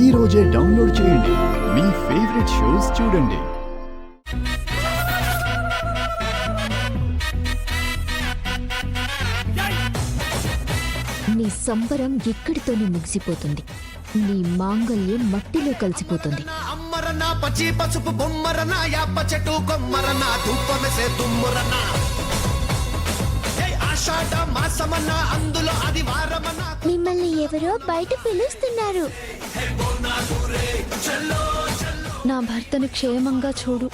ఈ రోజే డౌన్లోడ్ చేయండి. మీ ఫేవరెట్ షోస్ చూడండి. నీ సంబరం ఎక్కడితోనే ముగిసిపోతుంది. నీ మాంగల్యం మట్టిలో కలిసిపోతుంది. అమ్మరనా పచ్చి పసుపు బొమ్మరనా యాప చెట్టు కొమ్మరనా ధూపమెసే తుమ్మరనా ఆషాఢ మాసమన్నా అందులో ఆదివారమన్నా మిమ్మల్ని ఎవరో బయట పిలుస్తున్నారు. నా భర్తను క్షేమంగా చూడు.